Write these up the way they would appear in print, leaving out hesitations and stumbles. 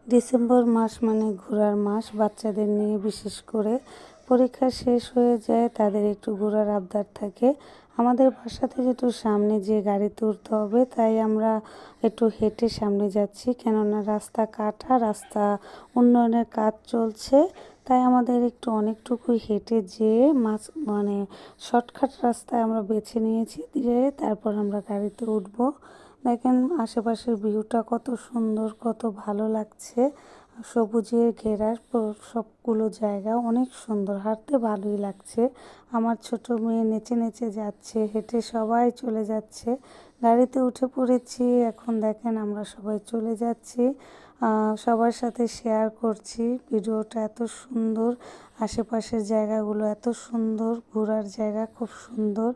December মাস মানে ঘোরার মাস। বাচ্চাদের নিয়ে বিশেষ করে পরীক্ষা শেষ হয়ে যায়, তাদের একটু ঘোরার আবদার থাকে। আমাদের বাসা থেকে একটু সামনে যে গাড়িতে উঠতে হবে, তাই আমরা একটু হেঁটে সামনে যাচ্ছি, কেননা রাস্তা কাটা, রাস্তা উন্নয়নের কাজ চলছে। তাই আমাদের একটু অনেকটুকুই হেঁটে যেয়ে মানে শর্টকাট রাস্তায় আমরা বেছে নিয়েছি, দিয়ে তারপর আমরা গাড়িতে উঠবো। দেখেন আশেপাশের ভিউটা কত সুন্দর, কত ভালো লাগছে। সবুজে ঘেরা সবগুলো জায়গা অনেক সুন্দর, হাঁটতে ভালোই লাগছে। আমার ছোট মেয়ে নেচে নেচে যাচ্ছে, হেঁটে সবাই চলে যাচ্ছে। গাড়িতে উঠে পড়েছি, এখন দেখেন আমরা সবাই চলে যাচ্ছি। সবার সাথে শেয়ার করছি ভিডিওটা। এত সুন্দর, আশেপাশের জায়গাগুলো এত সুন্দর, ঘোরার জায়গা খুব সুন্দর।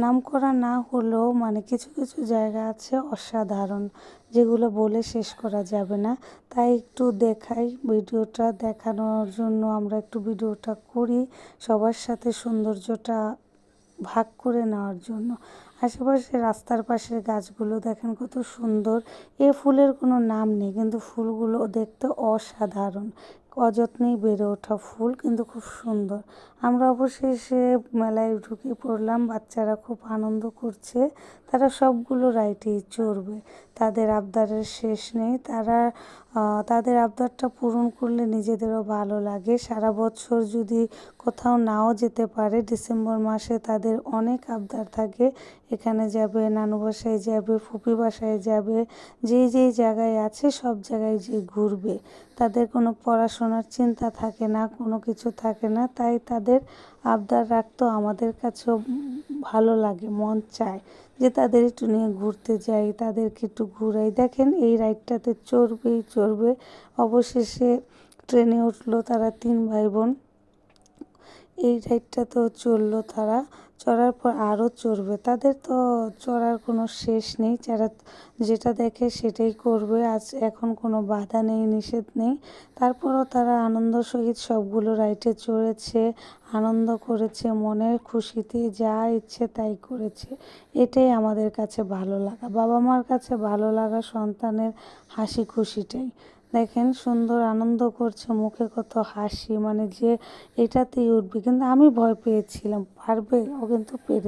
নামকরা না হলেও মানে কিছু কিছু জায়গা আছে অসাধারণ, যেগুলো বলে শেষ করা যাবে না। তাই একটু দেখাই, ভিডিওটা দেখানোর জন্য আমরা একটু ভিডিওটা করি, সবার সাথে সৌন্দর্যটা ভাগ করে নেওয়ার জন্য। আশেপাশে রাস্তার পাশের গাছগুলো দেখেন কত সুন্দর। এ ফুলের কোনো নাম নেই, কিন্তু ফুলগুলো দেখতে অসাধারণ, অযত্নেই বেড়ে ওঠা ফুল, কিন্তু খুব সুন্দর। আমরা অবশেষে মেলায় ঢুকে পড়লাম। বাচ্চারা খুব আনন্দ করছে, তারা সবগুলো রাইডেই চড়বে। তাদের আবদারের শেষ নেই। তাদের আবদারটা পূরণ করলে নিজেদেরও ভালো লাগে। সারা বছর যদি কোথাও নাও যেতে পারে, ডিসেম্বর মাসে তাদের অনেক আবদার থাকে। এখানে যাবে, নানু বাসায় যাবে, ফুপি বাসায় যাবে, যেই যেই জায়গায় আছে সব জায়গায় যে ঘুরবে। তাদের কোনো পড়াশোনার চিন্তা থাকে না, কোনো কিছু থাকে না। তাই তাদের আবদার রাখতো আমাদের কাছেও ভালো লাগে, মন চায় যে তাদের একটু নিয়ে ঘুরতে যাই, তাদেরকে একটু ঘুরাই। দেখেন এই রাইডটাতে চড়বেই চড়বে। অবশেষে ট্রেনে উঠলো তারা 3 ভাই বোন। এই রাইডটা তো চড়লো তারা, চড়ার পর আরও চড়বে। তাদের তো চড়ার কোনো শেষ নেই, যারা যেটা দেখে সেটাই করবে। এখন কোনো বাধা নেই, নিষেধ নেই। তারপরও তারা আনন্দ সহিত সবগুলো রাইডে চড়েছে, আনন্দ করেছে, মনের খুশিতে যা ইচ্ছে তাই করেছে। এটাই আমাদের কাছে ভালো লাগা, বাবা মার কাছে ভালো লাগা সন্তানের হাসি খুশিটাই। দেখেন সুন্দর আনন্দ করছে, মুখে কত হাসি, মানে যে এটাতেই উঠবে। কিন্তু আমি ভয় পেয়েছিলাম, পারবে ও, কিন্তু পেরে